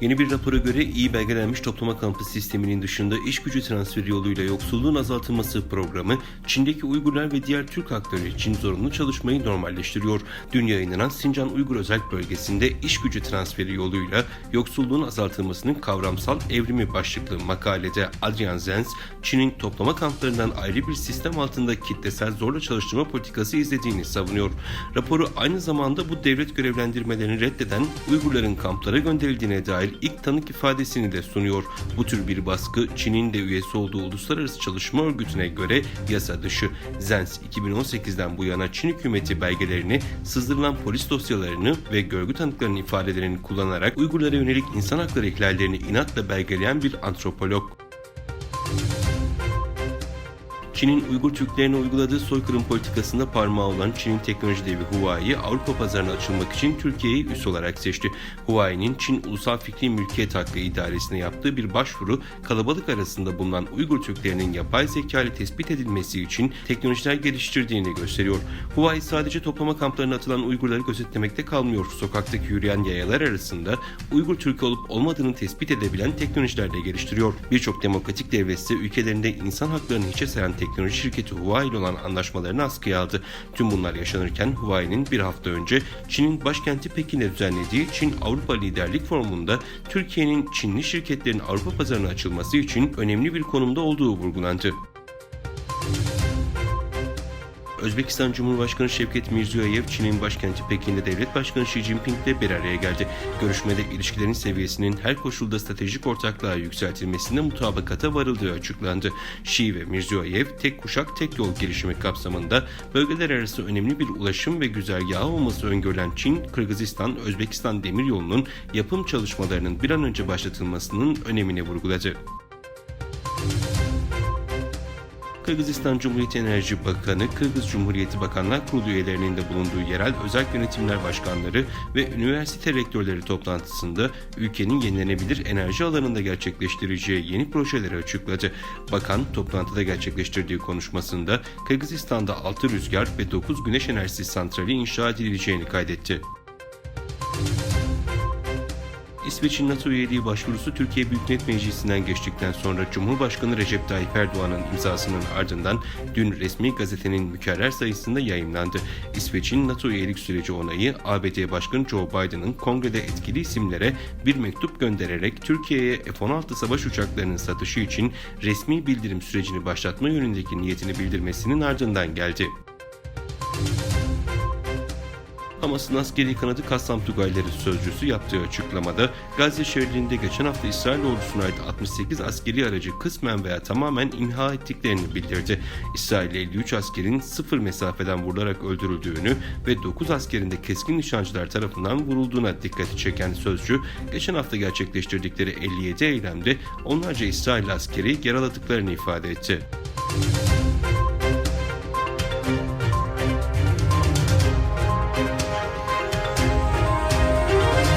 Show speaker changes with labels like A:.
A: Yeni bir rapora göre iyi belgelenmiş toplama kampı sisteminin dışında iş gücü transferi yoluyla yoksulluğun azaltılması programı, Çin'deki Uygurlar ve diğer Türk halkları için zorunlu çalışmayı normalleştiriyor. Dün yayınlanan Sincan Uygur Özerk Bölgesi'nde iş gücü transferi yoluyla yoksulluğun azaltılmasının kavramsal evrimi başlıklı makalede Adrian Zenz, Çin'in toplama kamplarından ayrı bir sistem altında kitlesel zorla çalıştırma politikası izlediğini savunuyor. Raporu aynı zamanda bu devlet görevlendirmelerini reddeden Uygurların kamplara gönderildiğine dair ilk tanık ifadesini de sunuyor. Bu tür bir baskı Çin'in de üyesi olduğu Uluslararası Çalışma Örgütü'ne göre yasa dışı. Zenz 2018'den bu yana Çin hükümeti belgelerini, sızdırılan polis dosyalarını ve görgü tanıklarının ifadelerini kullanarak Uygurlara yönelik insan hakları ihlallerini inatla belgeleyen bir antropolog. Çin'in Uygur Türklerine uyguladığı soykırım politikasında parmağı olan Çin'in teknoloji devi Huawei, Avrupa pazarına açılmak için Türkiye'yi üs olarak seçti. Huawei'nin Çin Ulusal Fikri Mülkiyet Hakkı İdaresi'ne yaptığı bir başvuru, kalabalık arasında bulunan Uygur Türklerinin yapay zeka ile tespit edilmesi için teknolojiler geliştirdiğini gösteriyor. Huawei sadece toplama kamplarına atılan Uygurları gözetlemekte kalmıyor. Sokaktaki yürüyen yayalar arasında Uygur Türk'ü olup olmadığını tespit edebilen teknolojiler de geliştiriyor. Birçok demokratik devlet ise ülkelerinde insan haklarını hiçe sayan teknoloji şirketi Huawei ile olan anlaşmalarını askıya aldı. Tüm bunlar yaşanırken Huawei'nin bir hafta önce Çin'in başkenti Pekin'de düzenlediği Çin-Avrupa Liderlik Forumu'nda Türkiye'nin Çinli şirketlerin Avrupa pazarına açılması için önemli bir konumda olduğu vurgulandı. Özbekistan Cumhurbaşkanı Şevket Mirziyoyev, Çin'in başkenti Pekin'de Devlet Başkanı Xi Jinping ile bir araya geldi. Görüşmede ilişkilerin seviyesinin her koşulda stratejik ortaklığa yükseltilmesinde mutabakata varıldığı açıklandı. Xi ve Mirziyoyev, tek kuşak tek yol girişimi kapsamında bölgeler arası önemli bir ulaşım ve güzergahı olması öngörülen Çin-Kırgızistan-Özbekistan demiryolunun yapım çalışmalarının bir an önce başlatılmasının önemini vurguladı. Kırgızistan Cumhuriyeti Enerji Bakanı, Kırgız Cumhuriyeti Bakanlar Kurulu üyelerinin de bulunduğu yerel özel yönetimler başkanları ve üniversite rektörleri toplantısında ülkenin yenilenebilir enerji alanında gerçekleştireceği yeni projeleri açıkladı. Bakan, toplantıda gerçekleştirdiği konuşmasında Kırgızistan'da 6 rüzgar ve 9 güneş enerjisi santrali inşa edileceğini kaydetti. İsveç'in NATO üyeliği başvurusu Türkiye Büyük Millet Meclisi'nden geçtikten sonra Cumhurbaşkanı Recep Tayyip Erdoğan'ın imzasının ardından dün resmi gazetenin mükerrer sayısında yayımlandı. İsveç'in NATO üyelik süreci onayı, ABD Başkanı Joe Biden'ın kongrede etkili isimlere bir mektup göndererek Türkiye'ye F-16 savaş uçaklarının satışı için resmi bildirim sürecini başlatma yönündeki niyetini bildirmesinin ardından geldi. Hamas'ın askeri kanadı Kassam Tugayları sözcüsü yaptığı açıklamada Gazze şeridinde geçen hafta İsrail ordusuna ait 68 askeri aracı kısmen veya tamamen imha ettiklerini bildirdi. İsrail 53 askerin sıfır mesafeden vurularak öldürüldüğünü ve 9 askerin de keskin nişancılar tarafından vurulduğuna dikkati çeken sözcü, geçen hafta gerçekleştirdikleri 57 eylemde onlarca İsrail askeri yaraladıklarını ifade etti.